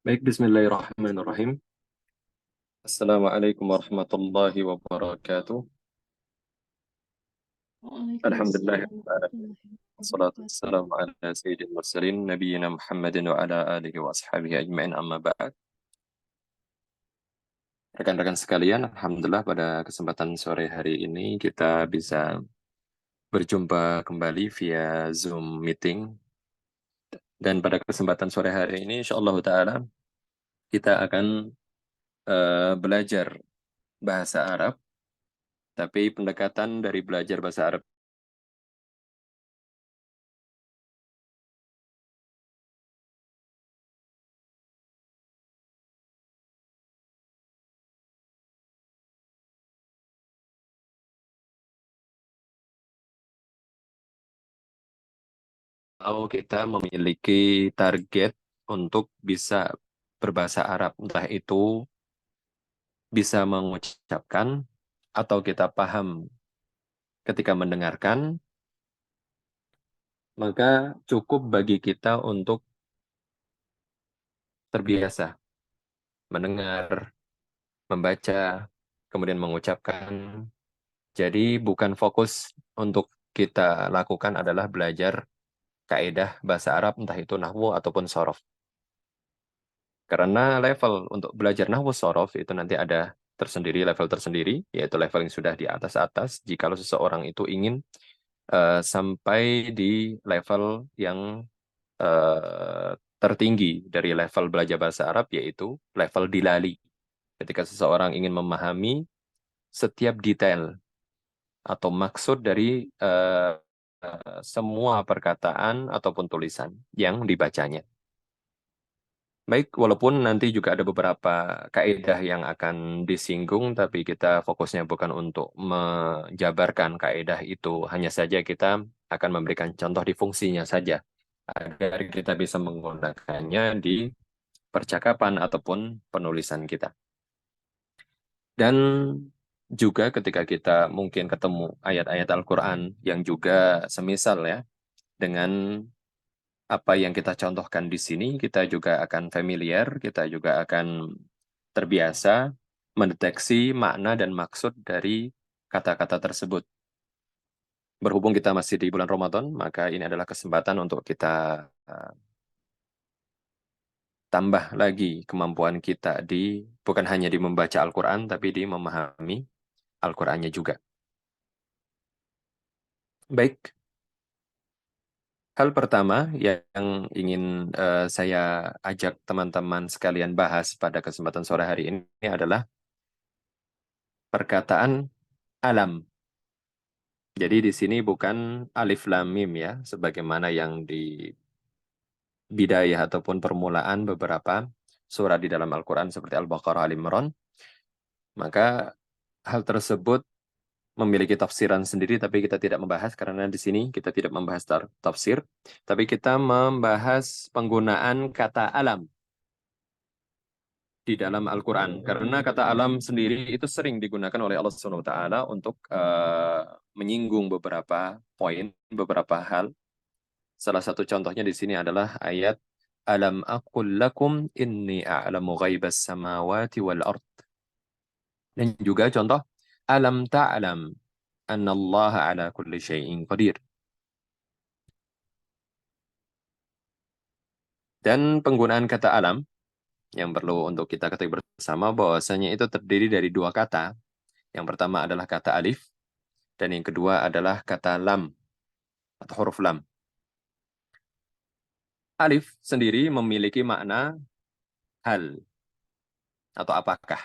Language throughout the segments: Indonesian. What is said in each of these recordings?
Baik, bismillahirrahmanirrahim. Assalamualaikum warahmatullahi wabarakatuh. Alhamdulillah, Waalaikumsalam warahmatullahi wassalatu wabarakatuh. wassalamu ala sayyidil mursalin, nabiyina Muhammadin wa ala alihi wa ashabihi ajma'in amma ba'd. Rekan-rekan sekalian, Alhamdulillah pada kesempatan sore hari ini kita bisa berjumpa kembali via Zoom meeting. Dan pada kesempatan sore hari ini, insyaAllah ta'ala, kita akan belajar bahasa Arab, tapi pendekatan dari belajar bahasa Arab kalau kita memiliki target untuk bisa berbahasa Arab, entah itu bisa mengucapkan atau kita paham ketika mendengarkan, maka cukup bagi kita untuk terbiasa mendengar, membaca, kemudian mengucapkan. Jadi bukan fokus untuk kita lakukan adalah belajar kaidah bahasa Arab, entah itu nahwu ataupun sorof. Karena level untuk belajar nahwu sorof itu nanti ada tersendiri, level tersendiri, yaitu level yang sudah di atas-atas. Jikalau seseorang itu ingin sampai di level yang tertinggi dari level belajar bahasa Arab, yaitu level dilali. Ketika seseorang ingin memahami setiap detail atau maksud dari semua perkataan ataupun tulisan yang dibacanya. Baik, walaupun nanti juga ada beberapa kaidah yang akan disinggung, tapi kita fokusnya bukan untuk menjabarkan kaidah itu. Hanya saja kita akan memberikan contoh di fungsinya saja, agar kita bisa menggunakannya di percakapan ataupun penulisan kita. Dan juga ketika kita mungkin ketemu ayat-ayat Al-Quran yang juga semisal ya, dengan apa yang kita contohkan di sini, kita juga akan familiar, kita juga akan terbiasa mendeteksi makna dan maksud dari kata-kata tersebut. Berhubung kita masih di bulan Ramadan, maka ini adalah kesempatan untuk kita uh, tambah lagi kemampuan kita di bukan hanya di membaca Al-Quran, tapi di memahami Al-Qurannya juga. Baik, hal pertama yang ingin saya ajak teman-teman sekalian bahas pada kesempatan sore hari ini adalah perkataan alam. Jadi di sini bukan alif lam mim ya, sebagaimana yang di bidayah ataupun permulaan beberapa surat di dalam Al-Quran seperti Al-Baqarah, Al-Imran. Maka hal tersebut memiliki tafsiran sendiri, tapi kita tidak membahas karena di sini kita tidak membahas tafsir, tapi kita membahas penggunaan kata alam di dalam Al-Quran. Karena kata alam sendiri itu sering digunakan oleh Allah Subhanahu wa Ta'ala untuk menyinggung beberapa poin, beberapa hal. Salah satu contohnya di sini adalah ayat Alam aqul lakum inni a'lamu ghaibas samawati wal ard. Dan juga contoh Alam ta'lam anna Allah ala kulli syai'in qadir. Dan penggunaan kata alam yang perlu untuk kita ketahui bersama bahwasanya itu terdiri dari dua kata. Yang pertama adalah kata alif dan yang kedua adalah kata lam atau huruf lam. Alif sendiri memiliki makna hal atau apakah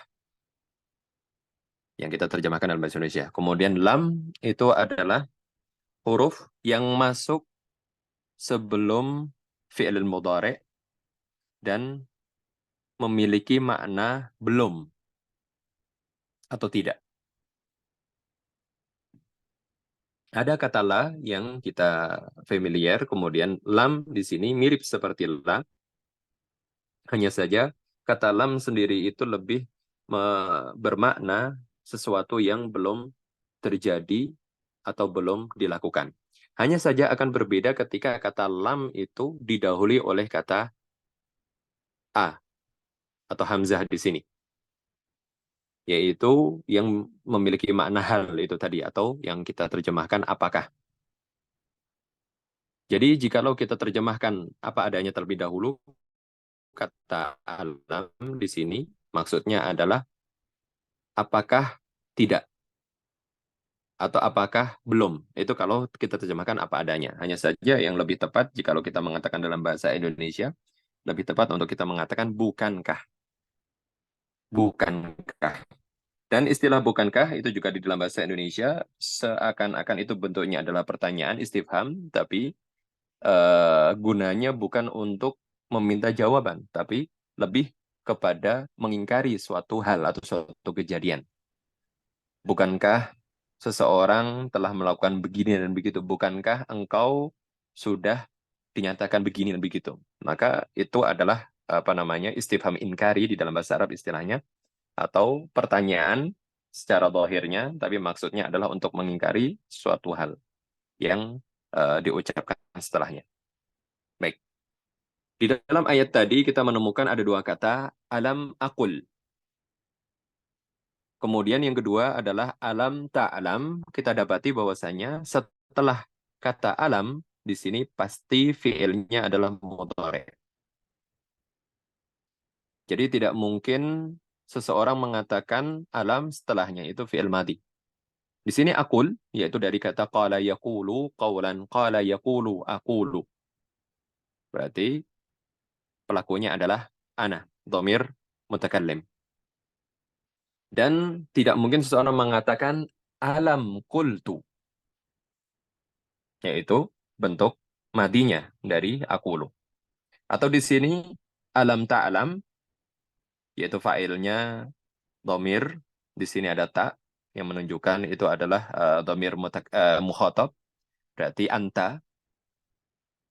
yang kita terjemahkan dalam bahasa Indonesia. Kemudian lam itu adalah huruf yang masuk sebelum fi'il mudhari dan memiliki makna belum atau tidak. Ada kata la yang kita familiar, kemudian lam di sini mirip seperti la, hanya saja kata lam sendiri itu lebih bermakna sesuatu yang belum terjadi atau belum dilakukan. Hanya saja akan berbeda ketika kata lam itu didahului oleh kata a. atau hamzah di sini, yaitu yang memiliki makna hal itu tadi, atau yang kita terjemahkan apakah. Jadi jikalau kita terjemahkan apa adanya terlebih dahulu, kata alam di sini maksudnya adalah apakah tidak atau apakah belum. Itu kalau kita terjemahkan apa adanya. Hanya saja yang lebih tepat jikalau kita mengatakan dalam bahasa Indonesia, lebih tepat untuk kita mengatakan bukankah. Bukankah. Dan istilah bukankah itu juga di dalam bahasa Indonesia seakan-akan itu bentuknya adalah pertanyaan istifham, tapi gunanya bukan untuk meminta jawaban, tapi lebih kepada mengingkari suatu hal atau suatu kejadian. Bukankah seseorang telah melakukan begini dan begitu? Bukankah engkau sudah dinyatakan begini dan begitu? Maka itu adalah apa namanya istifham inkari di dalam bahasa Arab istilahnya, atau pertanyaan secara zahirnya, tapi maksudnya adalah untuk mengingkari suatu hal yang diucapkan setelahnya. Baik. Di dalam ayat tadi kita menemukan ada dua kata, alam akul. Kemudian yang kedua adalah alam ta'alam. Kita dapati bahwasanya setelah kata alam, di sini pasti fiilnya adalah mudhari'. Jadi tidak mungkin seseorang mengatakan alam setelahnya itu fiil madhi. Di sini akul, yaitu dari kata qala yaqulu, qawlan qala yaqulu, aqulu. Berarti pelakunya adalah ana, dhamir mutakallim. Dan tidak mungkin seseorang mengatakan alam kultu, yaitu bentuk madinya dari akulu. Atau di sini alam ta'alam, yaitu fa'ilnya dhamir, di sini ada ta yang menunjukkan itu adalah dhamir mukhatab, berarti anta.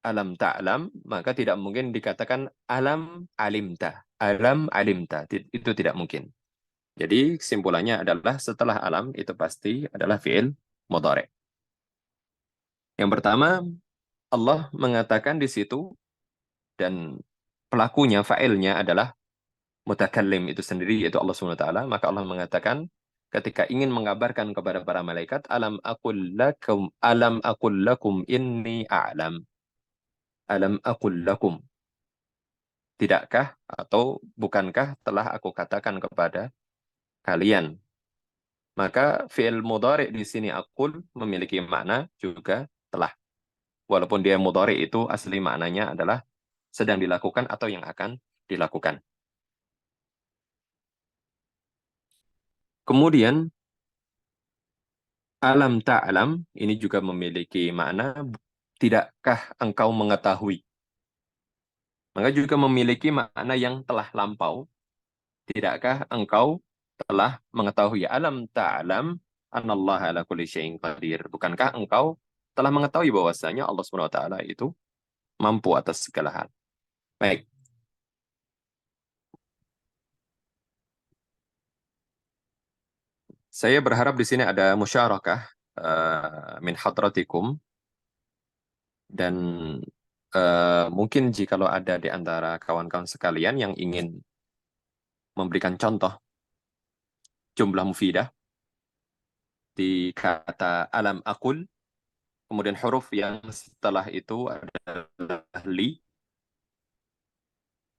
Alam ta'lam, maka tidak mungkin dikatakan alam alimta. Alam alimta, itu tidak mungkin. Jadi kesimpulannya adalah setelah alam itu pasti adalah fi'il mudhari'. Yang pertama, Allah mengatakan di situ dan pelakunya, fa'ilnya adalah mutakallim itu sendiri, yaitu Allah SWT. Maka Allah mengatakan ketika ingin mengabarkan kepada para malaikat, alam aqul lakum inni a'lam. Alam aqul lakum. Tidakkah atau bukankah telah aku katakan kepada kalian? Maka fi'il mudhari di sini aqul memiliki makna juga telah. Walaupun dia mudhari itu asli maknanya adalah sedang dilakukan atau yang akan dilakukan. Kemudian alam ta'lam ini juga memiliki makna tidakkah engkau mengetahui? Maka juga memiliki makna yang telah lampau. Tidakkah engkau telah mengetahui? Alam ta'lam anallaha ala kulli syai'in qadir. Bukankah engkau telah mengetahui bahwasanya Allah Subhanahu wa taala itu mampu atas segala hal. Baik. Saya berharap di sini ada musyarakah min hadratikum, dan mungkin jikalau ada di antara kawan-kawan sekalian yang ingin memberikan contoh jumlah mufidah di kata alam akul, kemudian huruf yang setelah itu adalah li,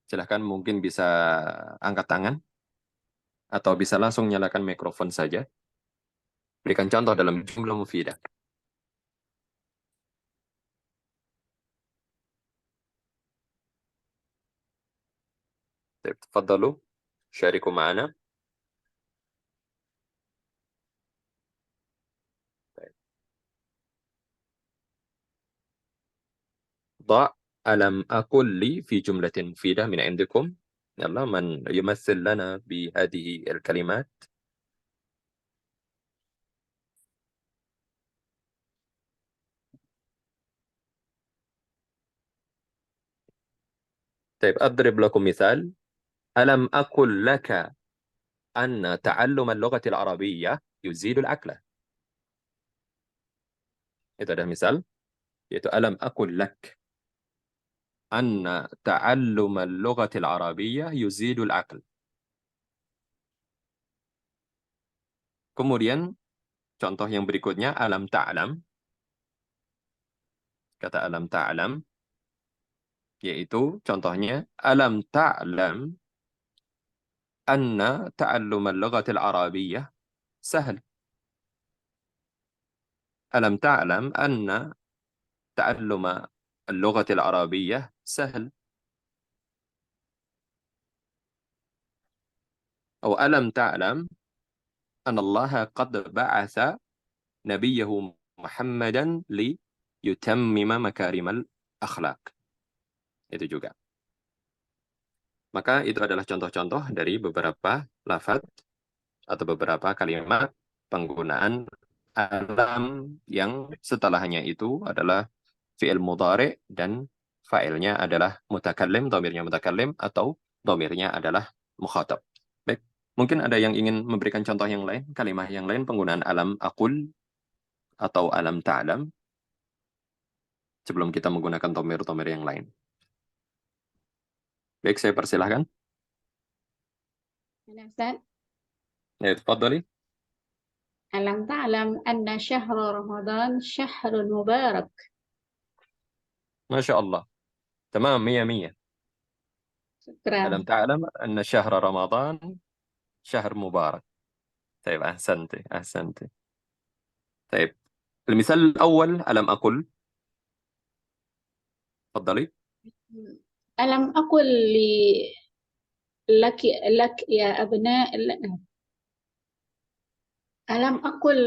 silahkan mungkin bisa angkat tangan atau bisa langsung nyalakan mikrofon saja. Berikan contoh dalam jumlah mufidah. تفضلوا شاركوا معنا. ضع ألم أقل لي في جملة مفيدة من عندكم. يلا من يمثل لنا بهذه الكلمات. طيب أضرب لكم مثال. ألم أقل لك أن تعلم اللغة العربية يزيد العقل. Itu adalah misal, yaitu alam aqul lak anna ta'allum al-lughati al-arabiyyah yuzidul aql. Kemudian contoh yang berikutnya alam ta'lam, kata alam ta'lam, yaitu contohnya alam ta'lam anna ta'allum al-lughati al-arabiyyah sahal. Alam ta'lam anna ta'allum al-lughati al-arabiyyah sahal. Atau alam ta'lam anna Allah qad ba'atha nabiyahu Muhammadan li yutammima makarimal akhlaq. Itu juga. Maka itu adalah contoh-contoh dari beberapa lafaz atau beberapa kalimat penggunaan alam yang setelahnya itu adalah fi'il mudhari dan fa'ilnya adalah mutakallim, dhamirnya mutakallim atau dhamirnya adalah mukhatab. Baik, mungkin ada yang ingin memberikan contoh yang lain, kalimat yang lain penggunaan alam aqul atau alam ta'lam sebelum kita menggunakan dhamir-dhamir yang lain. Baik, saya persilahkan. أنا أستاذ. Ya, tafadhali. ألم تعلم أن شهر رمضان شهر مبارك. Masya Allah. Tamam, mia mia. شكرا. ألم تعلم أن شهر رمضان شهر مبارك. طيب، أحسنت أحسنت. طيب، المثال الأول ألم أقل. تفضلي. ألم أقل لك يا أبناء. ألم أقل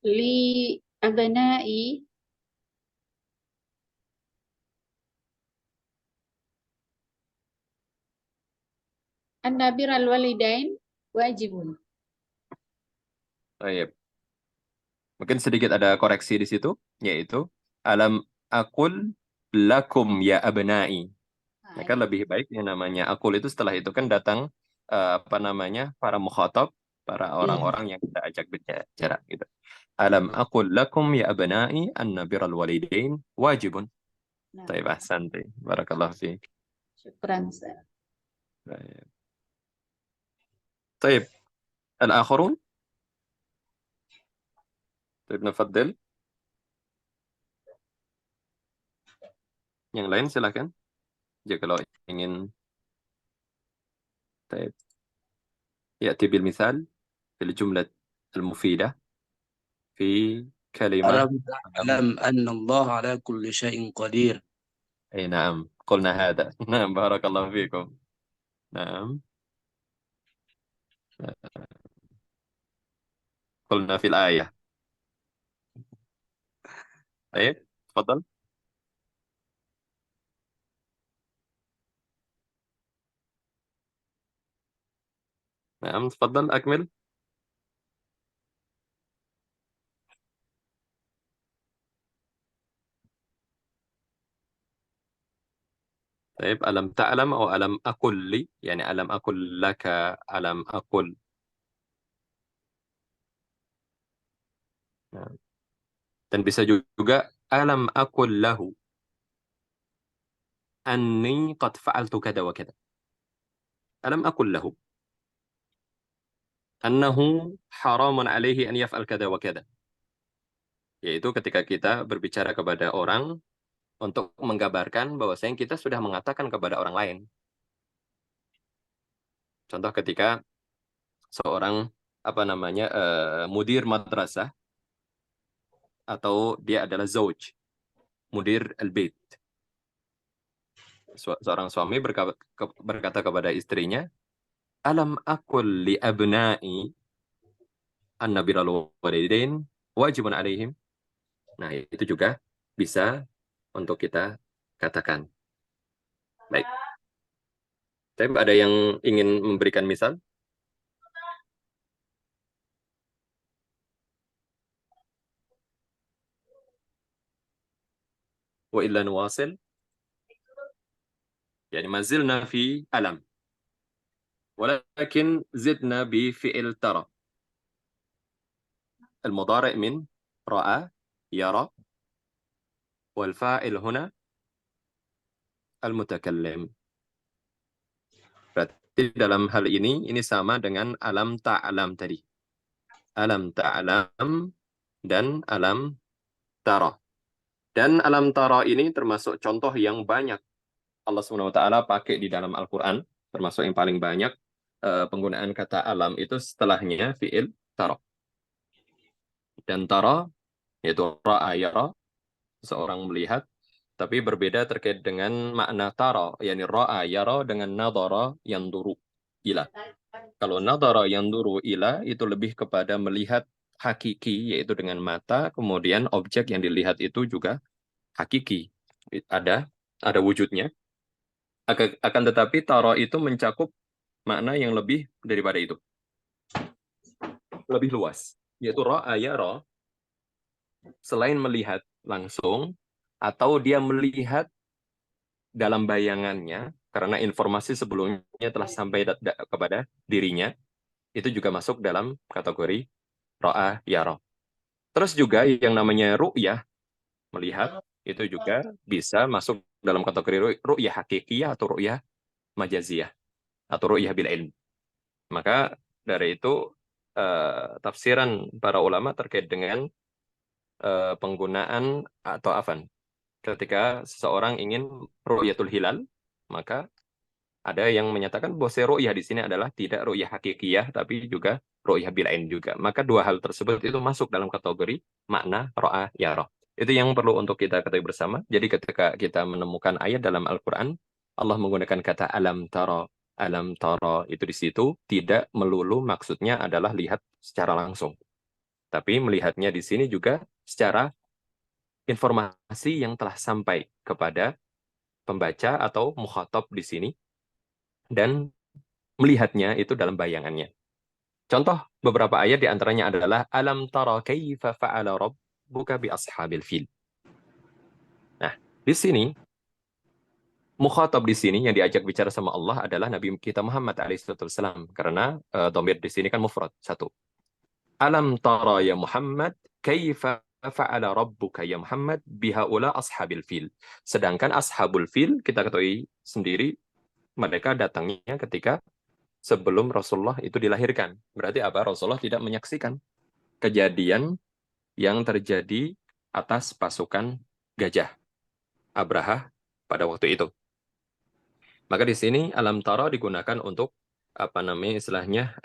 لأبنائي أن بر الوالدين واجب. طيب, mungkin sedikit ada koreksi di situ, yaitu alam aqul lakum ya abnai. Maka lebih baik yang namanya aqul itu setelah itu kan datang apa namanya para mukhatab, para orang-orang yang kita ajak bicara gitu. Alam aqul lakum ya abnai anna birral walidain wajibun. طيب أحسنتي بارك الله فيك. شكرا أستاذ. طيب الآخرون. طيب نفضل. Yang lain silakan. Jika kalau ingin. طيب يأتي بالمثال في الجملة المفيدة في كلمة. ألم تعلم أن الله على كل شيء قدير. أي نعم قلنا هذا. نعم بارك الله فيكم. نعم قلنا في الآية. طيب تفضل. نعم تفضل أكمل. طيب ألم تعلم أو ألم أقل لي، يعني ألم أقل لك، ألم أقل. Nah. Dan bisa juga alam aqul lahu anni qad fa'altu kada wa kada. Alam aqul lahu annahu haramun alaihi an yaf'al kada wa kada. Yaitu ketika kita berbicara kepada orang untuk menggambarkan bahwasanya kita sudah mengatakan kepada orang lain. Contoh ketika seorang apa namanya mudir madrasah atau dia adalah zauj, mudir al-bait. Seorang suami berkata kepada istrinya, alam aqul li abna'i anna birrul walidain wajibun alaihim. Nah, itu juga bisa untuk kita katakan. Baik. Tapi ada yang ingin memberikan misal? Wa illa nuwasil. يعني ما زلنا في ألم ولكن زدنا بفعل ترى المضارع من رأى يرى والفاعل هنا المتكلم. Berarti dalam hal ini sama dengan alam ta'lam tadi. Alam ta'lam dan alam tara. Dan alam tara ini termasuk contoh yang banyak Allah SWT pakai di dalam Al-Quran, termasuk yang paling banyak penggunaan kata alam itu setelahnya fi'il tara. Dan tara, yaitu ra'a yara, seseorang melihat, tapi berbeda terkait dengan makna tara, yakni ra'a yara dengan nadhara yanduru ila. Kalau nadhara yanduru ila itu lebih kepada melihat hakiki, yaitu dengan mata, kemudian objek yang dilihat itu juga hakiki. Ada wujudnya. Akan tetapi tara itu mencakup makna yang lebih daripada itu. Lebih luas. Yaitu ra'a yara, selain melihat langsung, atau dia melihat dalam bayangannya, karena informasi sebelumnya telah sampai kepada dirinya, itu juga masuk dalam kategori ra'a yara. Terus juga yang namanya ru'yah, melihat, itu juga bisa masuk dalam kategori ru'yah hakikiyah atau ru'yah majaziyah, atau ru'yah bil ilm. Maka dari itu tafsiran para ulama terkait dengan penggunaan atau afan. Ketika seseorang ingin ru'yatul hilal, maka ada yang menyatakan bahwa ru'yah di sini adalah tidak ru'yah hakikiyah, tapi juga ru'yah bil ain juga. Maka dua hal tersebut itu masuk dalam kategori makna ra'a yara. Itu yang perlu untuk kita ketahui bersama. Jadi ketika kita menemukan ayat dalam Al-Quran, Allah menggunakan kata alam tara itu di situ tidak melulu maksudnya adalah lihat secara langsung. Tapi melihatnya di sini juga secara informasi yang telah sampai kepada pembaca atau mukhatab di sini, dan melihatnya itu dalam bayangannya. Contoh beberapa ayat diantaranya adalah alam tara kaifa fa'ala rabbuka bi ashabil fil. Nah, di sini mukhatab di sini yang diajak bicara sama Allah adalah Nabi kita Muhammad alaihissalam, karena dhamir di sini kan mufrad satu. Alam tara ya Muhammad kaifa fa'ala rabbuka ya Muhammad bihaula ashabil fil. Sedangkan ashabul fil kita ketahui sendiri mereka datangnya ketika sebelum Rasulullah itu dilahirkan. Berarti apa? Rasulullah tidak menyaksikan kejadian yang terjadi atas pasukan gajah Abraha pada waktu itu. Maka di sini alam tara digunakan untuk apa namanya istilahnya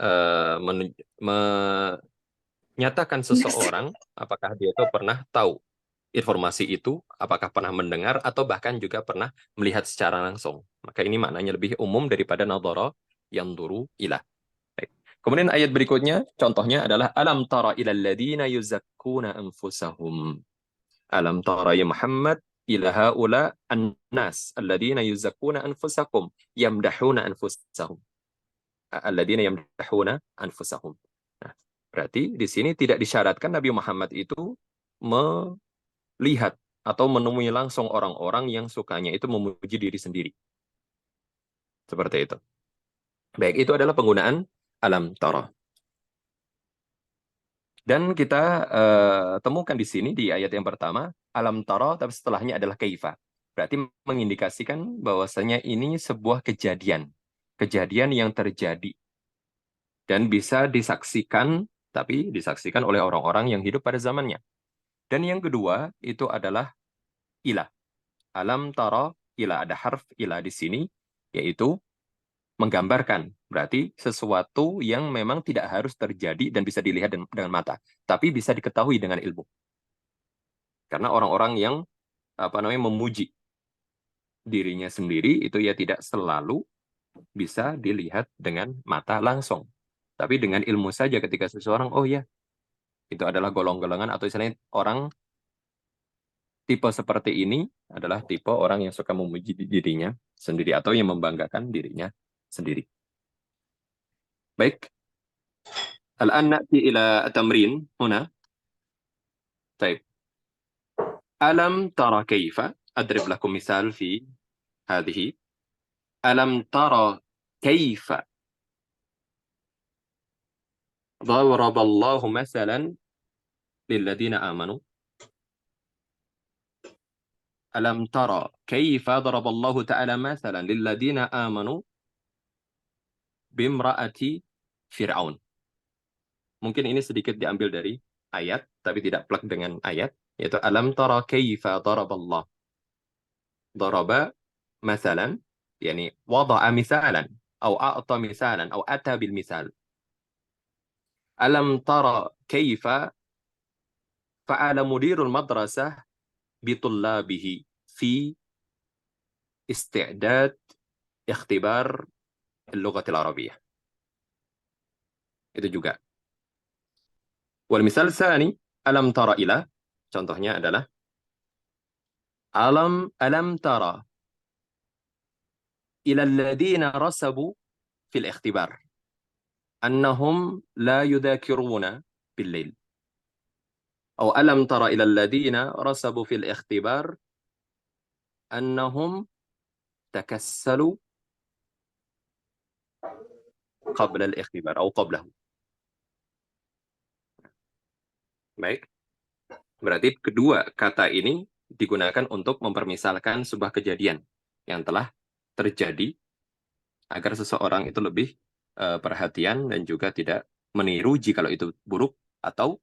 menyatakan seseorang apakah dia itu pernah tahu informasi itu, apakah pernah mendengar atau bahkan juga pernah melihat secara langsung. Maka ini maknanya lebih umum daripada nadhara yanduru ila. Baik. Kemudian ayat berikutnya, contohnya adalah alam tara ilal ladina yuzakkuna anfusahum. Alam tara ya Muhammad ila haula an-nas alladina yuzakkuna anfusakum yamdahuna anfusahum. Alladina yamdahuna anfusahum. Nah, berarti di sini tidak disyaratkan Nabi Muhammad itu melihat atau menemui langsung orang-orang yang sukanya itu memuji diri sendiri. Seperti itu. Baik, itu adalah penggunaan alam tara. Dan kita temukan di sini di ayat yang pertama, alam tara, tapi setelahnya adalah kaifa. Berarti mengindikasikan bahwasanya ini sebuah kejadian. Kejadian yang terjadi. Dan bisa disaksikan, tapi disaksikan oleh orang-orang yang hidup pada zamannya. Dan yang kedua, itu adalah ilah. Alam tara, ilah. Ada harf ilah di sini, yaitu menggambarkan. Berarti sesuatu yang memang tidak harus terjadi dan bisa dilihat dengan mata, tapi bisa diketahui dengan ilmu. Karena orang-orang yang memuji dirinya sendiri itu ya tidak selalu bisa dilihat dengan mata langsung. Tapi dengan ilmu saja ketika seseorang, oh ya, itu adalah golong-golongan atau istilahnya orang tipe seperti ini adalah tipe orang yang suka memuji dirinya sendiri atau yang membanggakan dirinya sendiri. Baik. الآن نأتي إلى التمرين هنا. طيب. ألم ترى كيف؟ أضرب لكم مثال في هذه. ألم ترى كيف ضرب الله مثلا للذين آمنوا. ألم ترى كيف ضرب الله تعالى مثلا للذين آمنوا بامرأة فرعون. Mungkin ini sedikit diambil dari ayat, tapi tidak plek dengan ayat, yaitu alam tara kaifa daraballah. Daraba masalan, yani wada'a misalan, atau a'ta misalan, atau ata bil misal. Alam tara kaifa fa'ala mudirul madrasah bitullabihi fi isti'dad ikhtibar اللغة العربية. Itu juga. Wal misal tsani, alam tara ila, contohnya adalah alam tara ila alladhina rasabu fil ikhtibar annahum la yudhakiruna bil lail. Atau alam tara ila alladhina rasabu fil ikhtibar annahum takassalu qabla al ikhtibar atau qablahu. Baik. Berarti kedua kata ini digunakan untuk mempermisalkan sebuah kejadian yang telah terjadi agar seseorang itu lebih perhatian dan juga tidak meniru jikalau itu buruk atau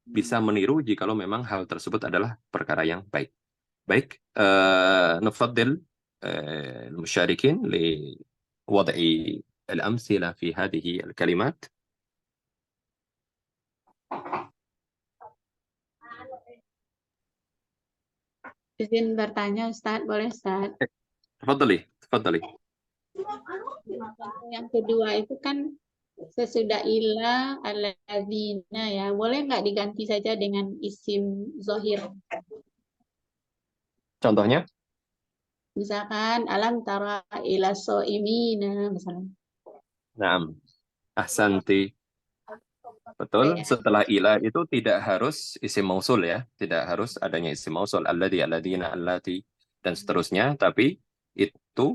bisa meniru jikalau memang hal tersebut adalah perkara yang baik. Baik, نفضل المشاركين لوضع الأمثلة في هذه الكلمات. Izin bertanya Ustadz, boleh Ustadz? تفضلي. Yang kedua itu kan sesudah ila alladzina ya, boleh nggak diganti saja dengan isim zohir? Contohnya? Misalkan alam tara ila soimina misalnya. Naam, ahsanti. Betul, setelah ila itu tidak harus isim mausul ya, tidak harus adanya isim mausul alladzi, alladzina, allati dan seterusnya, tapi itu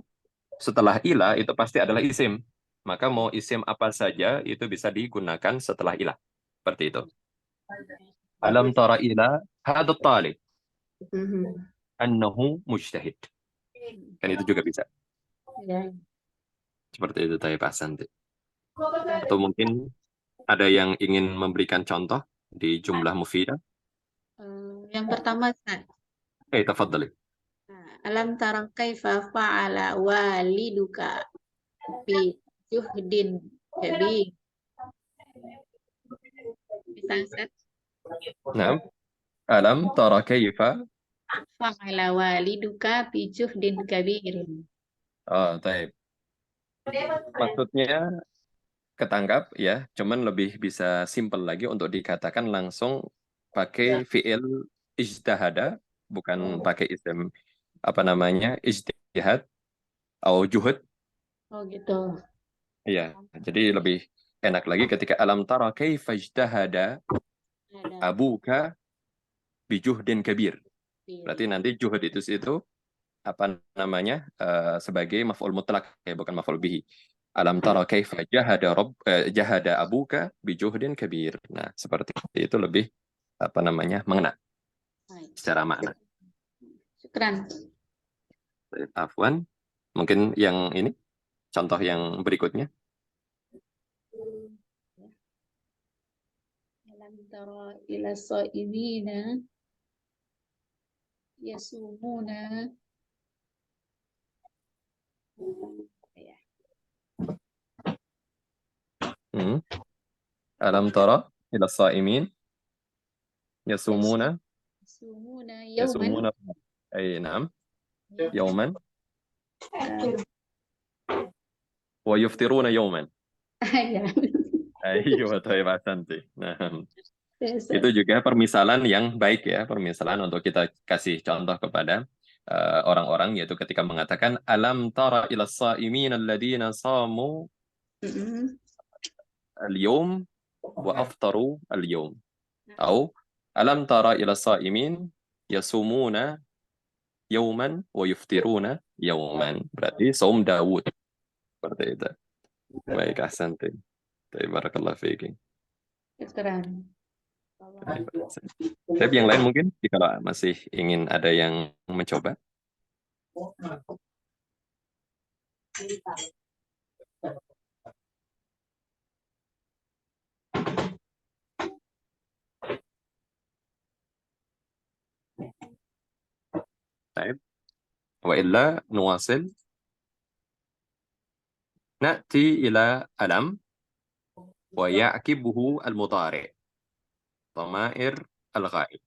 setelah ila itu pasti adalah isim. Maka mau isim apa saja itu bisa digunakan setelah ila. Seperti itu. Alam tara ila hadha talib annahu mujtahid. Kan itu juga bisa. Ya. Seperti itu tadi Pak Santi. Atau mungkin ada yang ingin memberikan contoh di jumlah mufidah? Yang pertama Ustaz. Tafadhali. Alam tara kaifa fa'ala waliduka bi juhdin kabir. Bisa Ustaz? Naam. Alam tara kaifa? Fa'ala waliduka bi juhdin kabir. Oh, taib. Maksudnya ketangkap ya, cuman lebih bisa simple lagi untuk dikatakan langsung pakai fi'il ijtihada, bukan pakai isim apa namanya ijtihad atau juhud. Oh gitu. Iya, jadi lebih enak lagi ketika alam tara kaifa ijtahada Ada. abuka bijuhdin kabir. Berarti nanti juhud itu apa namanya sebagai maf'ul mutlak ya, bukan maf'ul bihi. Alam tara kaifa jahada abuka bijuhdin kabir. Nah, seperti itu lebih apa namanya mengena secara makna. Syukran. Afwan, mungkin yang ini contoh yang berikutnya. Alam tara ila soimina yasumuna. Ya. Alam tara ila saimin yasumuna Yauman. ay na'am yawman wa yuftiruna yawman. Ya. Ayo, taib ahsanti. Nah, Yes, itu juga permisalan yang baik ya, permisalan untuk kita kasih contoh kepada orang-orang, yaitu ketika mengatakan alam tara ila saimin alladziina samu al-yawm wa aftaru al-yawm. Atau alam tara ila saimin yasumuna yawman wa yuftiruna yawman. Berarti saum Daud. Seperti itu. Baik, ahsanti. Barakallahu fiiki. Syukran. Tapi yang lain mungkin jika masih ingin ada yang mencoba. وإلا نواصل. نأتي إلى ألم ويعقبه المضارع ضمائر الغائب,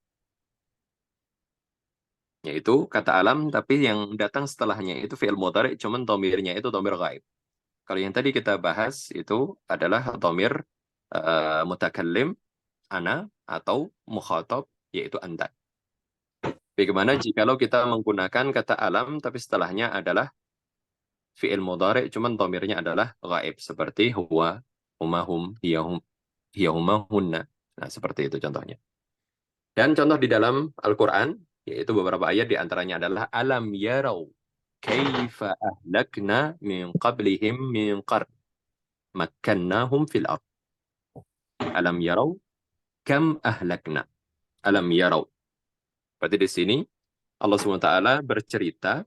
yaitu kata alam tapi yang datang setelahnya itu fi'il mudhari, cuman dhamirnya itu dhamir ghaib. Kalau yang tadi kita bahas itu adalah dhamir mutakallim ana atau mukhatab yaitu anta. Bagaimana jikalau kita menggunakan kata alam tapi setelahnya adalah fi'il mudhari cuman dhamirnya adalah ghaib seperti huwa, huma, hum, hiya, huma, hunna. Nah, seperti itu contohnya. Dan contoh di dalam Al-Qur'an yaitu beberapa ayat di antaranya adalah alam yarau kaifa ahlakna min qablihim min qarn makkannahum fil ard. Alam yarau kam ahlakna. Alam yarau. Berarti di sini Allah SWT bercerita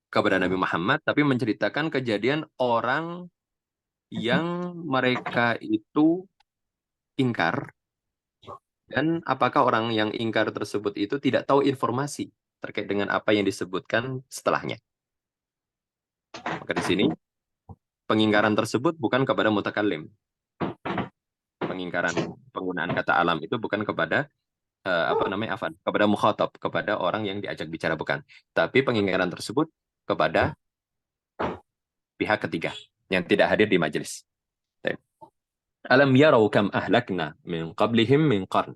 kepada Nabi Muhammad, tapi menceritakan kejadian orang yang mereka itu ingkar. Dan apakah orang yang ingkar tersebut itu tidak tahu informasi terkait dengan apa yang disebutkan setelahnya. Maka di sini, pengingkaran tersebut bukan kepada mutakallim. Pengingkaran penggunaan kata alam itu bukan kepada kepada mukhatab, kepada orang yang diajak bicara, bukan. Tapi pengingkaran tersebut kepada pihak ketiga yang tidak hadir di majelis. Alam yarau kam ahlakna min qablihim min qarn.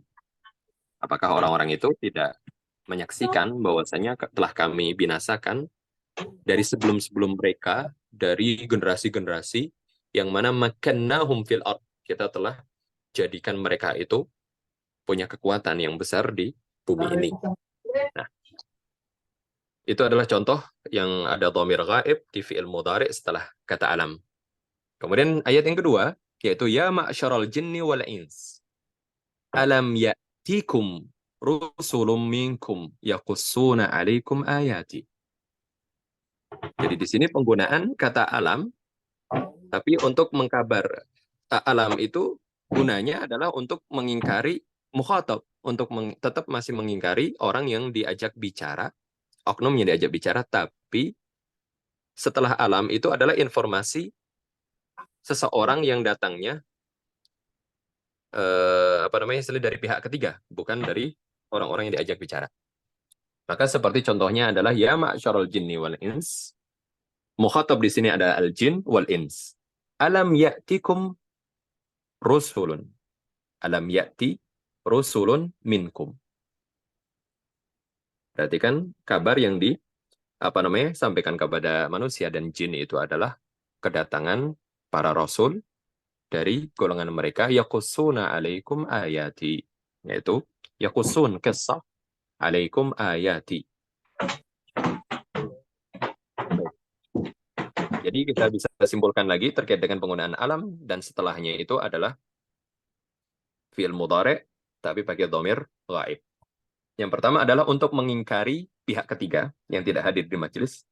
Apakah orang-orang itu tidak menyaksikan bahwasanya telah kami binasakan dari sebelum-sebelum mereka, dari generasi-generasi yang mana makannahum fil ard, kita telah jadikan mereka itu punya kekuatan yang besar di bumi ini. Nah, itu adalah contoh yang ada dhamir ghaib di fi'il mudhari setelah kata alam. Kemudian ayat yang kedua yaitu ya ma'syaral jinni wal ins alam ya'tikum rusulun minkum yaqussuna 'alaikum ayati. Jadi di sini penggunaan kata alam tapi untuk mengkabar. Alam itu gunanya adalah untuk mengingkari mukhatab, untuk tetap masih mengingkari orang yang diajak bicara, oknum yang diajak bicara, tapi setelah alam itu adalah informasi seseorang yang datangnya dari pihak ketiga, bukan dari orang-orang yang diajak bicara. Maka seperti contohnya adalah ya ma'syarul jinni wal ins. Mukhatab di sini ada al-jin wal ins. Alam ya'tikum rusulun. Alam ya'ti rusulun minkum. Berarti kan kabar yang sampaikan kepada manusia dan jin itu adalah kedatangan para rasul dari golongan mereka yaqussuna 'alaikum ayati, yaitu yaqussun qissah 'alaikum ayati. Jadi kita bisa simpulkan lagi terkait dengan penggunaan alam dan setelahnya itu adalah fi'il mudhari tapi pakai dhamir ghaib. Yang pertama adalah untuk mengingkari pihak ketiga yang tidak hadir di majelis.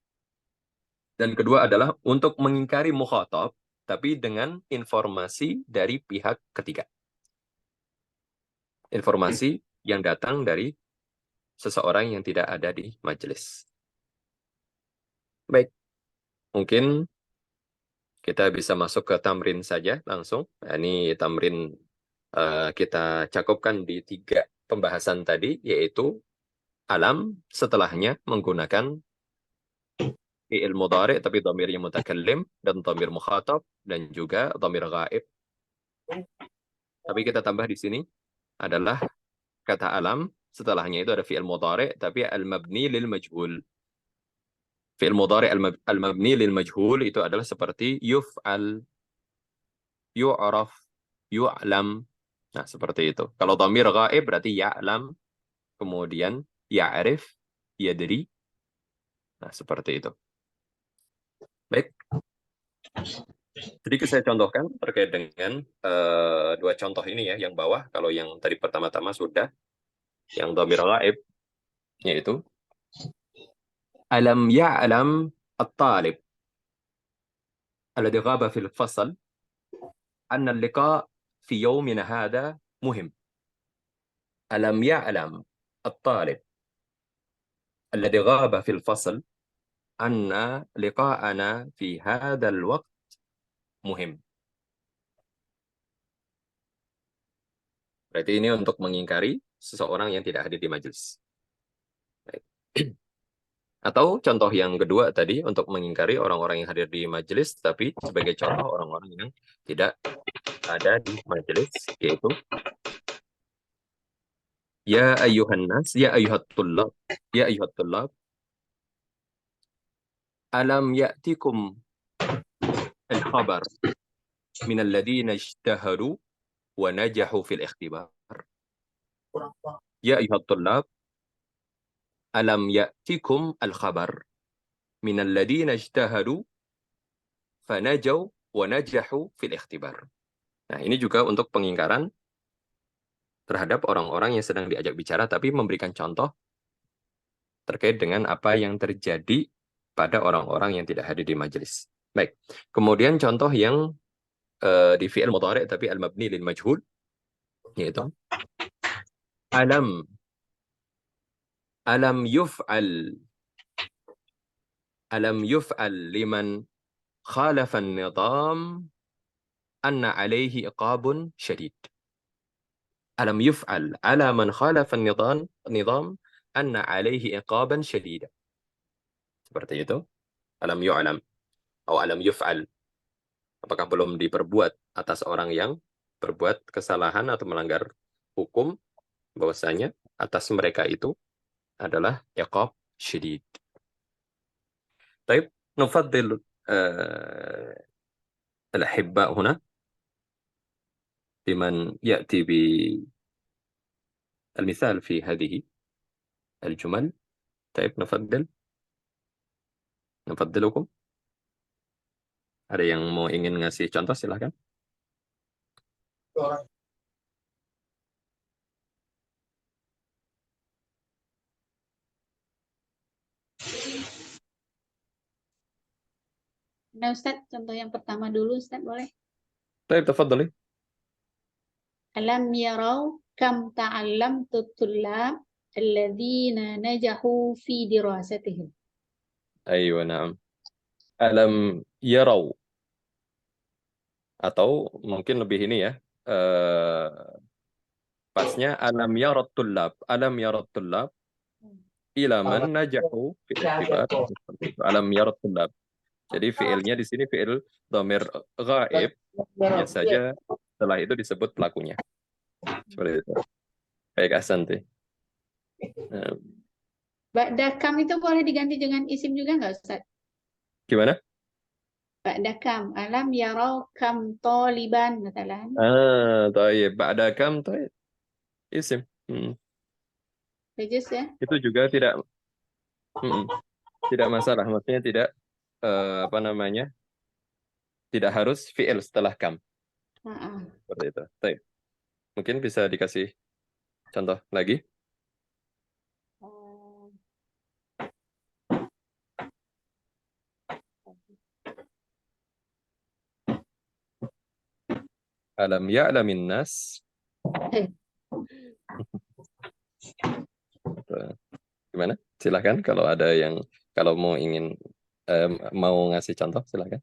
Dan kedua adalah untuk mengingkari mukhatab tapi dengan informasi dari pihak ketiga. Informasi yang datang dari seseorang yang tidak ada di majelis. Baik. Mungkin kita bisa masuk ke tamrin saja langsung. Ini tamrin kita cakupkan di 3 pembahasan tadi, yaitu alam setelahnya menggunakan fi'il mudhari tapi dhamirnya mutakallim dan dhamir mukhatab dan juga dhamir ghaib. Tapi kita tambah di sini adalah kata alam setelahnya itu ada fi'il mudhari tapi al-mabni lil majhul. Fi'il mudhari al-mabni lil majhul itu adalah seperti yuf'al, yu'raf, yu'lam. Nah, seperti itu. Kalau dhamir ghaib berarti ya'lam, kemudian ya'rif, yadri. Nah, seperti itu. Baik. Sedikit saya contohkan terkait dengan 2 contoh ini ya, yang bawah. Kalau yang tadi pertama-tama sudah, yang dhamir ghaib, yaitu alam ya'lam at-talib alladhi ghaba fil fasl anna al-liqa' في يومنا هذا مهم. ألم يعلم الطالب الذي غاب في الفصل anna liqa'ana fi hadzal waqt muhim. Berarti ini untuk mengingkari seseorang yang tidak hadir di majelis. Baik. Atau contoh yang kedua tadi untuk mengingkari orang-orang yang hadir di majelis, tapi sebagai contoh orang-orang yang tidak ada di majelis, yaitu ya ayyuhan nas, ya ayyuhat tullab, alam ya'tikum al-khabar min alladhina ijtahadu wa najahu fil ikhtibar. Ya ayyuhat tullab, alam ya'tikum al-khabar min alladhina ijtahadu fanajaw wa najahu fil ikhtibar. Nah, ini juga untuk pengingkaran terhadap orang-orang yang sedang diajak bicara tapi memberikan contoh terkait dengan apa yang terjadi pada orang-orang yang tidak hadir di majelis. Baik. Kemudian contoh yang di fi'il mudhari' tapi al-mabni lil majhul, yaitu alam yuf'al liman khalafa an-nizam anna alayhi iqabun syadid. Alam yuf'al ala man khalafa an-nizam anna alayhi iqaban syadida. Seperti itu. Alam yu'lam atau alam yuf'al. Apakah belum diperbuat atas orang yang berbuat kesalahan atau melanggar hukum, bahwasanya atas mereka itu adalah iqab syadid. Baik, nufaddil al-ahibba huna biman ya'ti bi al-mithal fi hadhihi al-jumal. Baik, nufaddilukum. Ada yang mau ingin ngasih contoh, silahkan. Nah, Ustaz, contoh yang pertama dulu, Ustaz, boleh? Baik, tafadhali. Alam yarau kam ta'allamtu tullab alladzina najahu fi dirasatihim. Aywa, na'am. Alam yarau, atau mungkin lebih ini ya, pasnya alam yarat tullab ila man najahu fi ikhtibar. Alam yarat tullab. Jadi fiilnya di sini fiil dhamir ghaib, hanya saja setelah itu disebut pelakunya. Seperti itu. Baik, Ahsanti. Ba'da kam itu boleh diganti dengan isim juga nggak, Ustaz? Gimana? Ba'da kam, alam yarau kam taliban, misalnya. Taib. Ba'da kam, taib. Isim. Bagus ya? Itu juga tidak masalah. Maksudnya tidak apa namanya? Tidak harus fiil setelah kam. Seperti itu. Taib. Mungkin bisa dikasih contoh lagi. Alam ya'lamin nas. Gimana? Silakan kalau ada yang mau ingin mau ngasih contoh, silakan.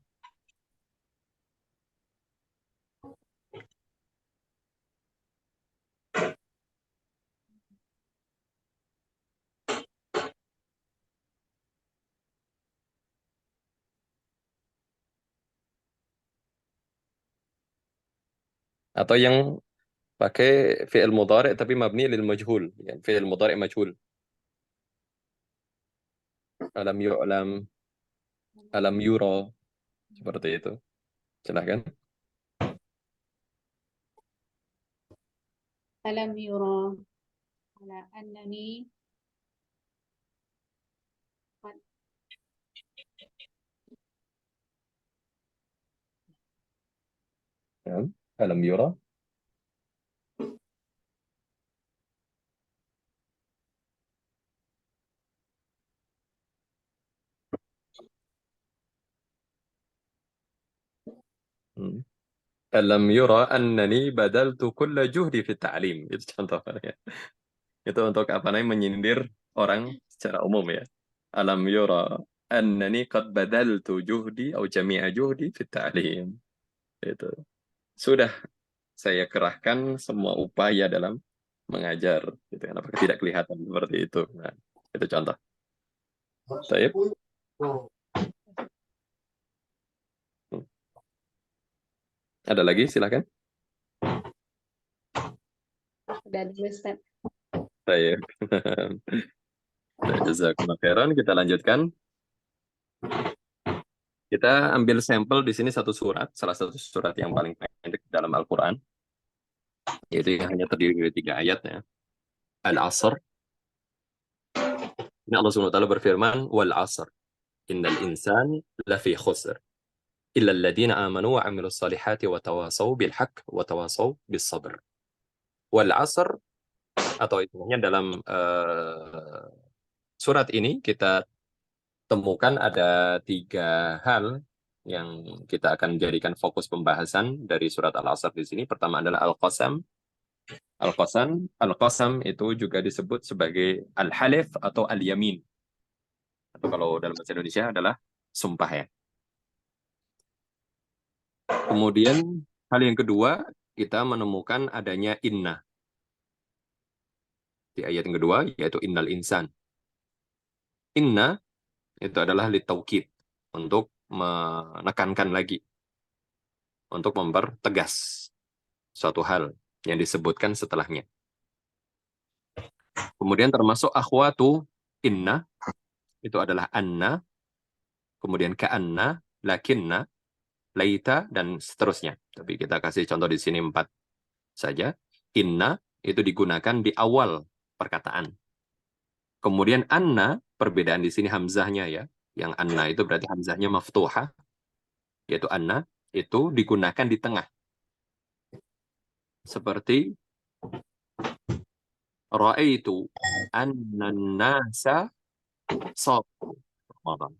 Atau yang pakai fi'il mudhari' tapi mabni lil majhul, ya, fi'il mudhari' majhul. Alam yu'lam, alam yura, seperti itu. Silakan. Alam yura ala annani Alam yura. Alam yura annani badaltu kulla juhdi fi ta'lim. Itu contohnya. Itu untuk apa namanya, menyindir orang secara umum ya. Alam yura annani qad badaltu juhdi atau jami'a juhdi fit ta'lim. Itu. Sudah saya kerahkan semua upaya dalam mengajar. Gitu kan. Apakah tidak kelihatan seperti itu? Nah, itu contoh. Baik. Ada lagi? Silakan. Udah dulu, Ustaz. Baik. Jazakumullah khairan. Kita lanjutkan. Kita ambil sampel di sini satu surat, salah satu surat yang paling pendek dalam Al-Quran, yaitu yang hanya terdiri dari 3 ayat ya. Al-Asr. Ini Allah SWT berfirman, Wal Asr, innal insan lafi khusr, illa alladhina amanu wa amilus salihati wa tawasaw bil haqq wa tawasaw bis sabr. Wal Asr, atau istilahnya dalam surat ini kita temukan ada 3 hal yang kita akan jadikan fokus pembahasan dari surat Al-Asr di sini. Pertama adalah Al-Qasam. Al-Qasam itu juga disebut sebagai Al-Halif atau Al-Yamin. Atau kalau dalam bahasa Indonesia adalah sumpah ya. Kemudian hal yang kedua, kita menemukan adanya inna. Di ayat yang kedua, yaitu innal insan. Inna itu adalah litaukid, untuk menekankan lagi, untuk mempertegas suatu hal yang disebutkan setelahnya. Kemudian termasuk akhwatu inna, itu adalah anna, kemudian ka'anna, lakinna, laita, dan seterusnya. Tapi kita kasih contoh di sini 4 saja. Inna itu digunakan di awal perkataan. Kemudian anna, perbedaan di sini hamzahnya ya. Yang anna itu berarti hamzahnya maftuhah, yaitu anna, itu digunakan di tengah. Seperti ra'aitu annan nasa samu Ramadan.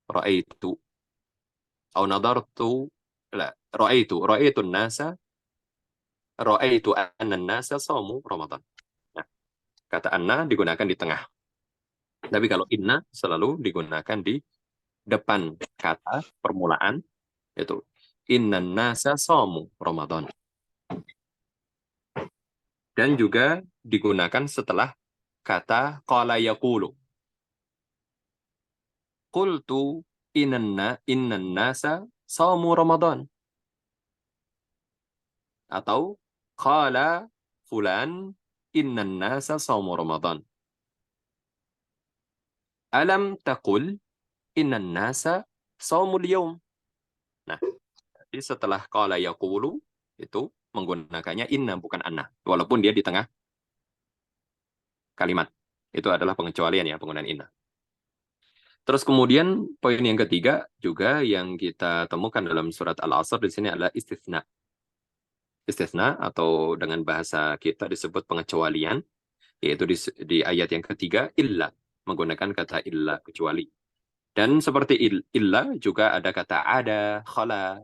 Ra'aitu atau nadartu, la, ra'aitu an-nasa, ra'aitu annan nasa samu Ramadan. Nah, kata anna digunakan di tengah. Tapi kalau inna selalu digunakan di depan kata permulaan, yaitu innan nasa samu Ramadan. Dan juga digunakan setelah kata qala yaqulu. Qultu innan nasa samu Ramadan. Atau qala fulan innan nasa samu Ramadan. Alam taqul innan nasa saumul yawm. Nah, jadi setelah qala yaqulu itu menggunakannya inna bukan anna, walaupun dia di tengah kalimat. Itu adalah pengecualian ya, penggunaan inna. Terus kemudian poin yang ketiga juga yang kita temukan dalam surat Al-Asr di sini adalah istitsna. Istitsna atau dengan bahasa kita disebut pengecualian, yaitu di ayat yang ketiga illa, menggunakan kata illa, kecuali. Dan seperti illa juga ada kata ada, khala.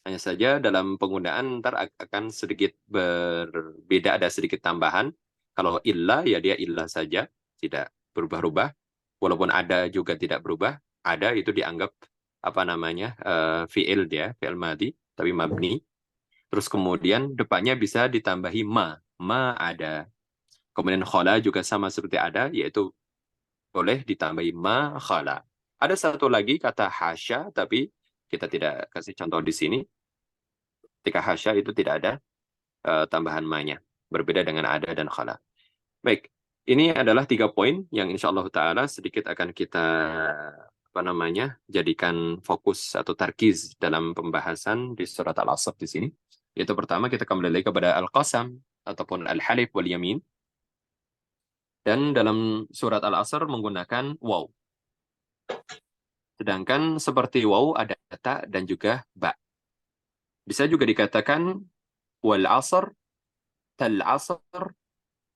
Hanya saja dalam penggunaan ntar akan sedikit berbeda, ada sedikit tambahan. Kalau illa ya dia illa saja, tidak berubah-ubah. Walaupun ada juga tidak berubah. Ada itu dianggap apa namanya fi'il dia, fi'il madi, tapi mabni. Terus kemudian depannya bisa ditambahi ma ada. Kemudian khala juga sama seperti ada, yaitu boleh ditambahi ma khala. Ada satu lagi kata hasya, tapi kita tidak kasih contoh di sini. Ketika hasya itu tidak ada tambahan ma-nya. Berbeda dengan ada dan khala. Baik, ini adalah 3 poin yang insya Allah Ta'ala sedikit akan kita jadikan fokus atau tarkiz dalam pembahasan di surat Al-Asr di sini. Yaitu pertama kita kembali lagi kepada Al-Qasam ataupun Al-Halif wal Yamin. Dan dalam surat Al-Asr menggunakan waw. Sedangkan seperti waw ada ta dan juga ba. Bisa juga dikatakan wal asr, tal asr,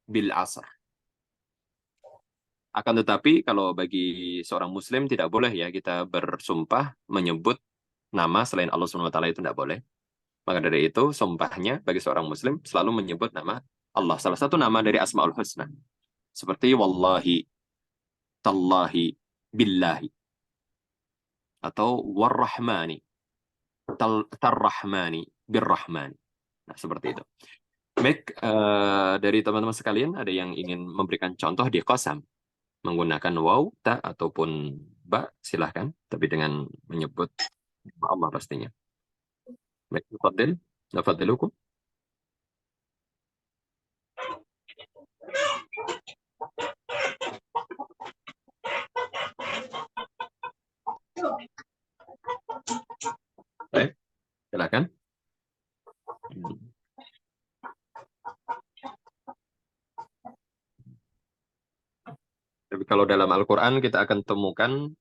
bil asr. Akan tetapi kalau bagi seorang muslim tidak boleh ya kita bersumpah menyebut nama selain Allah SWT, itu tidak boleh. Maka dari itu sumpahnya bagi seorang muslim selalu menyebut nama Allah. Salah satu nama dari Asmaul Husna. Seperti wallahi, tallahi, billahi atau warrahmani, tarrahmani birrahmani. Nah, seperti itu. Baik, dari teman-teman sekalian ada yang ingin memberikan contoh di qasam menggunakan waw, ta ataupun ba, silahkan, tapi dengan menyebut nama Allah pastinya. Baik, tafadhil, tafadhilukum. Baik, silahkan. Tapi kalau dalam Al-Quran kita akan temukan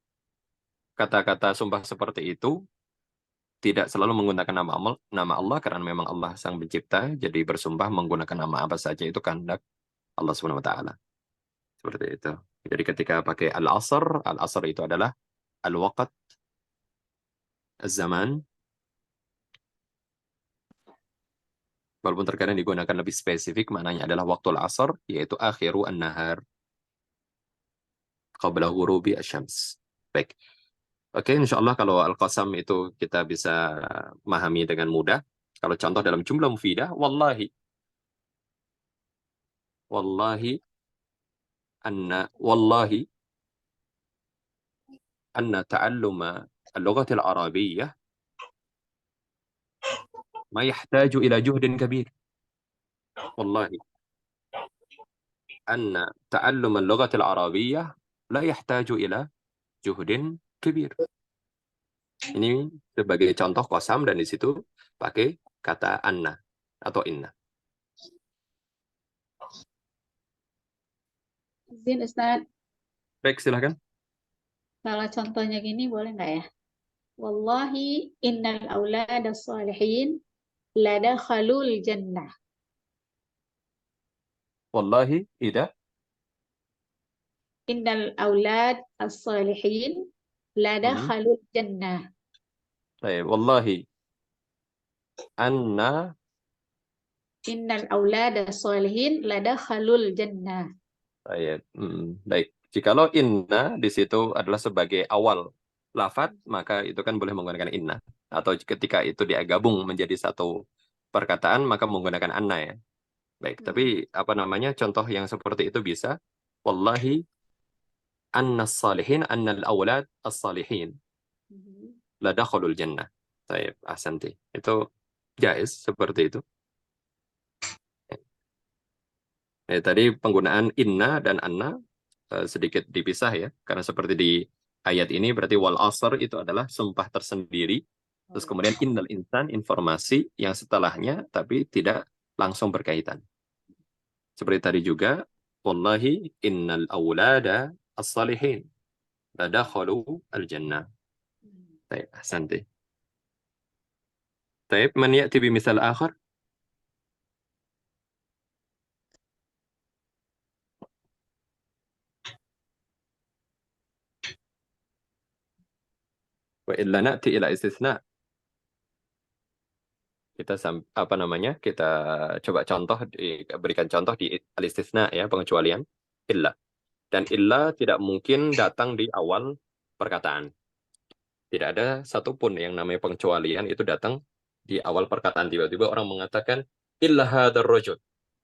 kata-kata sumpah seperti itu tidak selalu menggunakan nama Allah karena memang Allah sang pencipta, jadi bersumpah menggunakan nama apa saja itu kehendak Allah Subhanahu wa taala. Seperti itu. Jadi ketika pakai al-asr itu adalah al-waqt, az-zaman. Walaupun terkadang digunakan lebih spesifik, maknanya adalah waktu al-asr, yaitu akhiru an-nahar qabla ghurubi asy-syams. Baik. Oke, insya Allah kalau al-qasam itu kita bisa memahami dengan mudah. Kalau contoh dalam jumlah mufidah, wallahi. Wallahi anna ta'alluma al-lughati al-arabiyyah ma yahtaju ila juhdin kabir. Wallahi anna ta'alluma al-lughati al-arabiyyah la yahtaju ila juhdin kabir. Ini sebagai contoh qasam dan di situ pakai kata anna atau inna. Izin Ustaz, Baik, silakan. kalau contohnya gini boleh nggak ya? Wallahi innal aulada salihin ladakhalul jannah. Wallahi idza Innal aulad as-salihin ladakhalul jannah. Baik, wallahi anna Innal aulada as-salihin ladakhalul jannah. baik. Baik. Jikalau inna di situ adalah sebagai awal lafaz, maka itu kan boleh menggunakan inna. Atau ketika itu digabung menjadi satu perkataan, maka menggunakan anna ya. Baik, tapi apa namanya contoh yang seperti itu bisa wallahi anna as-salihin anna al-awlad as-salihin la dakhalul jannah. Baik, ahsanti. Itu jaiz seperti itu. Tadi penggunaan inna dan anna sedikit dipisah ya, karena seperti di ayat ini berarti wal asr itu adalah sumpah tersendiri. Terus kemudian innal insan informasi yang setelahnya tapi tidak langsung berkaitan. Seperti tadi juga wallahi innal aulada as-salihin ladakhalu al-jannah. Baik, ahsanti. Baik, man ya'ti bimisal akhar? Wa illa na'ti ila istisna. Kita apa namanya? Kita coba berikan contoh di al-istisna ya, pengecualian illa. Dan illa tidak mungkin datang di awal perkataan. Tidak ada satupun yang namanya pengecualian itu datang di awal perkataan. Tiba-tiba orang mengatakan illa hadzal rajul.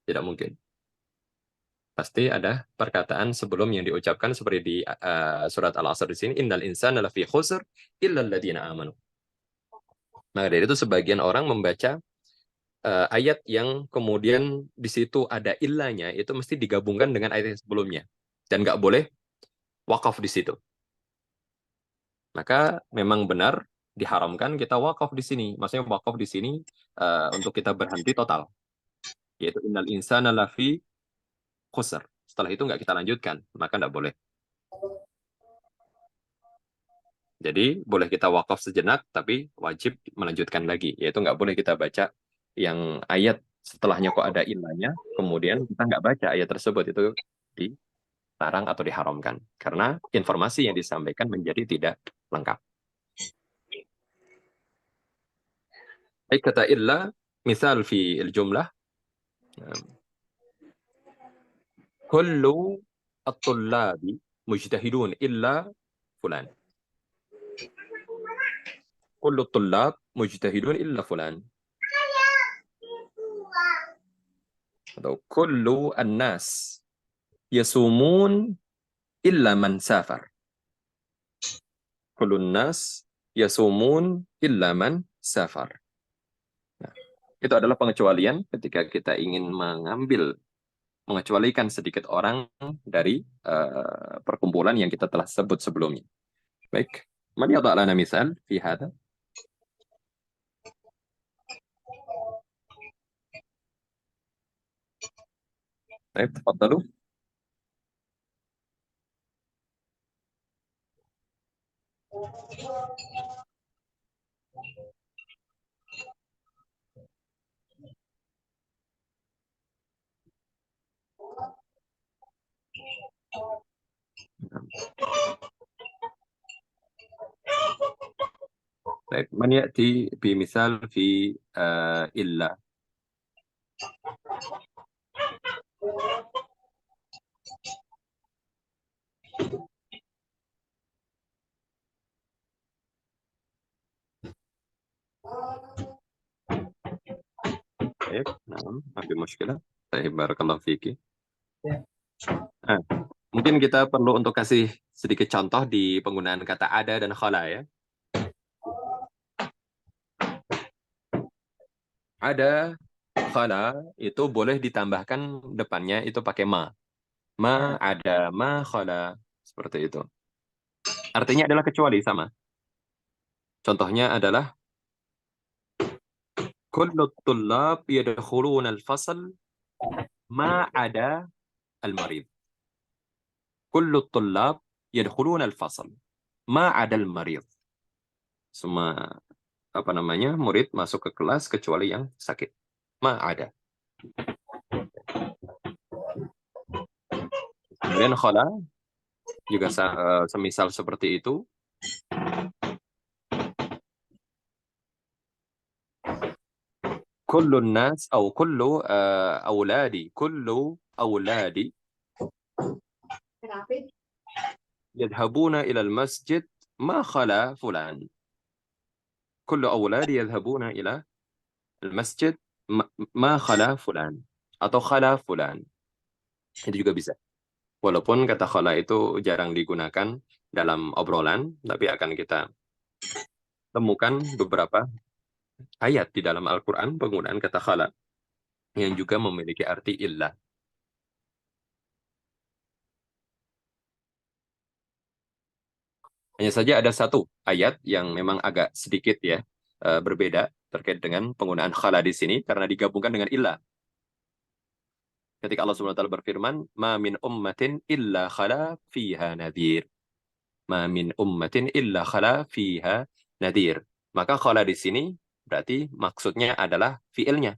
Tidak mungkin. Pasti ada perkataan sebelum yang diucapkan seperti di surat Al-Asr di sini, innal insana lafi khusr illa alladziina amanu. Maka dari itu sebagian orang membaca ayat yang kemudian di situ ada illanya itu mesti digabungkan dengan ayat yang sebelumnya dan nggak boleh wakaf di situ. Maka memang benar diharamkan kita wakaf di sini. Maksudnya wakaf di sini untuk kita berhenti total. Yaitu innal insana lafi khusr. Setelah itu nggak kita lanjutkan, maka nggak boleh. Jadi boleh kita wakaf sejenak, tapi wajib melanjutkan lagi. Yaitu nggak boleh kita baca yang ayat setelahnya kok ada ilahnya, kemudian kita nggak baca ayat tersebut, itu dilarang atau diharamkan. Karena informasi yang disampaikan menjadi tidak lengkap. Baik, kata illa, misal fi al-jumlah, kullu at-tullabi mujtahidun illa fulan. Kullu tullab mujtahidun illa fulan. Atau kullu an-nas yasumun illa man safar. Kullu an-nas yasumun illa man safar. Nah, itu adalah pengecualian ketika kita ingin mengecualikan sedikit orang dari perkumpulan yang kita telah sebut sebelumnya. Baik. Man yadha' lana misal fi hadha? Baik, tafadhalu. طيب من يأتي بمثال في إلا. طيب نعم ما في مشكلة. طيب بارك الله فيك. Mungkin kita perlu untuk kasih sedikit contoh di penggunaan kata ada dan khala ya. Ada, khala itu boleh ditambahkan depannya itu pakai ma. Ma ada, ma khala. Seperti itu. Artinya adalah kecuali sama. Contohnya adalah kullu tullab yadkhuluna al-fasl ma ada al-marid. Kullu tullab yadkhuluna al-fasl ma ada al-marid. Semua murid masuk ke kelas kecuali yang sakit. Ma ada. Kemudian khala juga semisal seperti itu. Kullu nas atau kullu awladi yadhabuna ila al-masjid ma khala fulan. Kullu awladi yadhabuna ila al-masjid ma khala fulan atau khala fulan. Itu juga bisa. Walaupun kata khala itu jarang digunakan dalam obrolan, tapi akan kita temukan beberapa ayat di dalam Al-Quran penggunaan kata khala yang juga memiliki arti illah. Hanya saja ada satu ayat yang memang agak sedikit ya berbeda terkait dengan penggunaan khala di sini karena digabungkan dengan illah. Ketika Allah SWT berfirman, "Ma min ummatin illa khala fiha nadhir." Ma min ummatin illa khala fiha nadhir. Maka khala di sini berarti maksudnya adalah fiilnya.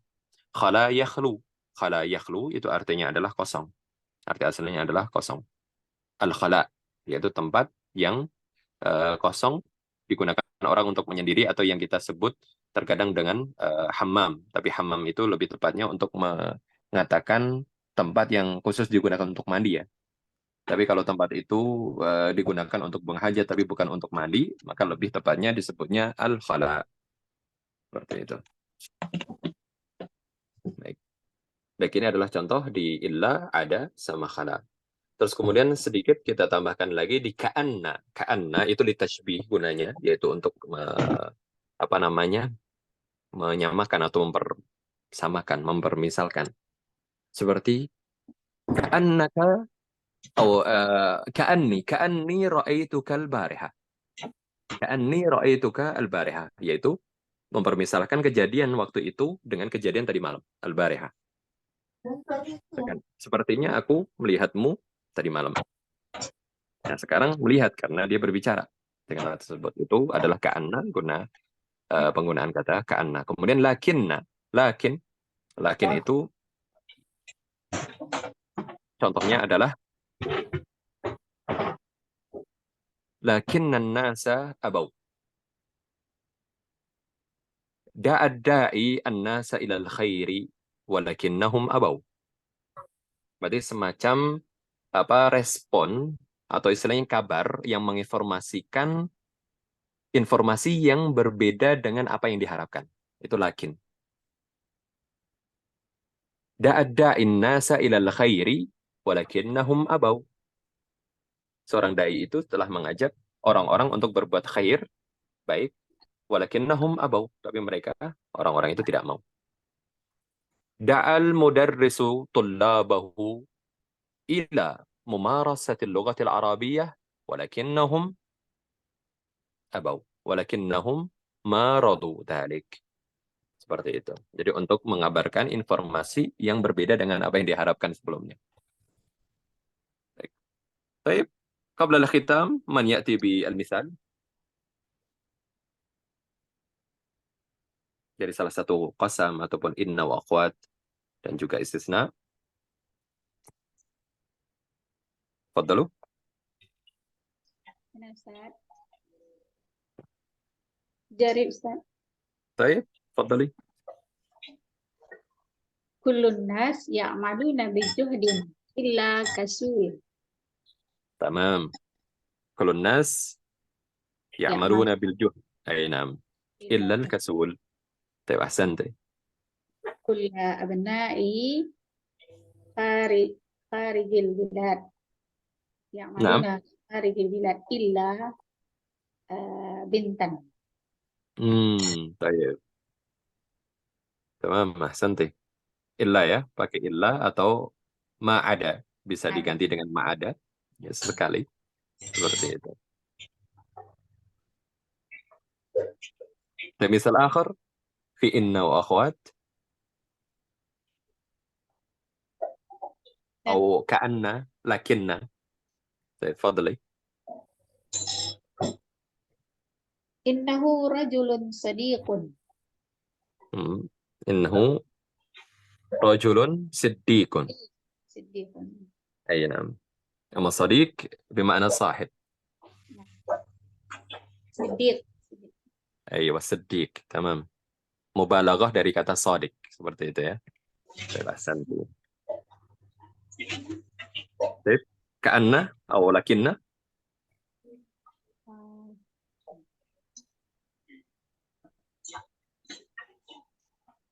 Khala yakhlu. Khala yakhlu itu artinya adalah kosong. Arti aslinya adalah kosong. Al-khala yaitu tempat yang kosong digunakan orang untuk menyendiri atau yang kita sebut terkadang dengan hammam. Tapi hammam itu lebih tepatnya untuk mengatakan tempat yang khusus digunakan untuk mandi ya. Tapi kalau tempat itu digunakan untuk buang hajat tapi bukan untuk mandi, maka lebih tepatnya disebutnya al-khala. Seperti itu. Baik. Baik, ini adalah contoh di illa, ada, sama khala. Terus kemudian sedikit kita tambahkan lagi di ka'anna. Ka'anna itu litashbih gunanya, yaitu untuk menyamakan atau mempersamakan, mempermisalkan. Seperti ka'annaka atau ka'anni ra'aituka al-bariha. Ka'anni ra'aituka al-bariha, yaitu mempermisalkan kejadian waktu itu dengan kejadian tadi malam, al-bariha. Sepertinya aku melihatmu tadi malam. Nah, sekarang melihat karena dia berbicara dengan hal tersebut. Itu adalah ka'anna guna penggunaan kata ka'anna. Kemudian lakinna. Lakin itu contohnya adalah lakinnan nasa abaw. Da'ad da'i an-nasa ilal khairi walakinnahum abaw. Berarti semacam respon atau istilahnya kabar yang menginformasikan informasi yang berbeda dengan apa yang diharapkan. Itu lakin. Da'adda'in nasa ilal khairi walakinnahum abaw. Seorang dai itu telah mengajak orang-orang untuk berbuat khair, baik, walakinnahum abaw, tapi mereka orang-orang itu tidak mau. Da'al mudarrisu tullabahu ila mumarasatil lughatil arabiyyah walakinnahum abaw, walakinnahum ma radu dhalik. Seperti itu. Jadi untuk mengabarkan informasi yang berbeda dengan apa yang diharapkan sebelumnya. Baik. Baik. Qabla al-khitam, man ya'ti bi al-misal? Dari salah satu qasam ataupun inna wa akhwat dan juga istisna. Faddalu. Nah, Ustaz. Jari Ustaz. Baik. Faddali. Kullun nas ya'maluna bijuhdin illa kasul. Tamam. Kulun nas ya'maluna bil juhd. Ay, naam. Illa al-kasul. Tayyib, ahsante. Kulla abna'i kharijil bilad. Ya'maluna kharijil bilad illa bintan. Tayyib. Tamam, ahsante. Illa ya, pakai illa atau ma'ada. Bisa diganti dengan ma'ada. Ya, sekali. Seperti itu. Dan misal akhir, fi inna wa akhwat. Atau ka'anna, lakinna. Fadli. Innahu rajulun sadiqun. Innahu rajulun siddiqun. Siddiqun. أي نعم. أما صديق بمعنى صاحب. Siddiq. أيوة صديق. تمام. مبالغة dari kata صادق. Seperti itu ya. Ahsan. Baik. Ka'anna atau lakinna.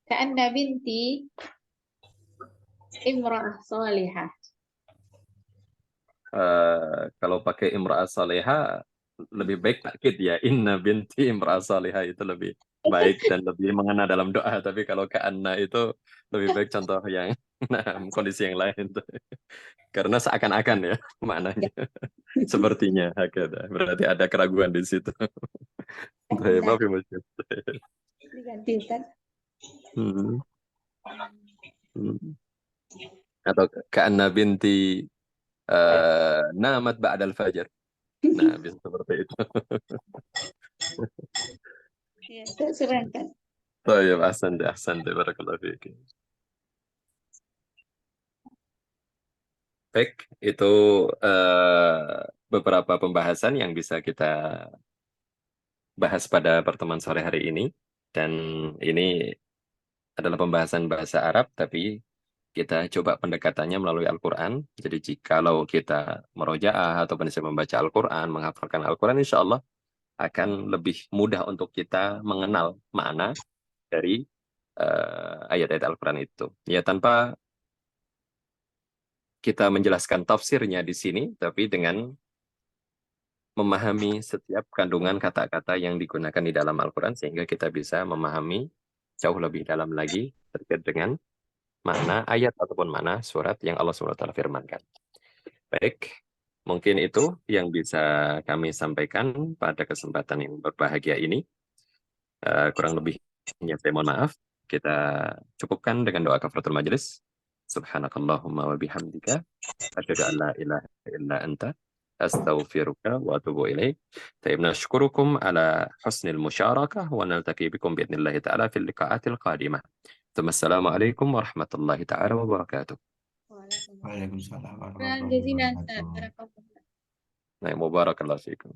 Ka'anna binti imra'ah salihah. Kalau pakai imra'ah salihah lebih baik takkid ya, inna binti imra'ah salihah itu lebih baik dan lebih mengena dalam doa. Tapi kalau ka'anna itu lebih baik contoh yang kondisi yang lain tuh. Karena seakan-akan ya maknanya. Sepertinya berarti ada keraguan di situ. Maaf ya Mas. Digantikan. Atau ka'anna binti namat ba'dal fajar. Nah, bisa seperti itu. Ya, serangkan. Baik, ahsan deh, barakallahu fiik. Baik, itu beberapa pembahasan yang bisa kita bahas pada pertemuan sore hari ini. Dan ini adalah pembahasan bahasa Arab, tapi kita coba pendekatannya melalui Al-Quran. Jadi jikalau kita merojaah atau bisa membaca Al-Quran, menghafalkan Al-Quran, insya Allah akan lebih mudah untuk kita mengenal makna dari ayat-ayat Al-Quran itu. Ya, tanpa kita menjelaskan tafsirnya di sini, tapi dengan memahami setiap kandungan kata-kata yang digunakan di dalam Al-Quran, sehingga kita bisa memahami jauh lebih dalam lagi terkait dengan makna ayat ataupun makna surat yang Allah SWT firmankan. Baik, mungkin itu yang bisa kami sampaikan pada kesempatan yang berbahagia ini. Kurang lebihnya saya mohon maaf. Kita cukupkan dengan doa kafaratul majelis. Subhanakallahumma wa bihamdika asyhadu an la ilaha illa anta astaghfiruka wa atubu ilaik. Tayyib, nashkurukum ala husnil musyarakah wa naltaqi bikum biidznillah ta'ala fil liqa'atil qadimah. Assalamualaikum warahmatullahi ta'ala wabarakatuh. Waalaikumsalam Jazilan, Ustaz. warahmatullahi wabarakatuh. Nah, mubarakallahu fiikum.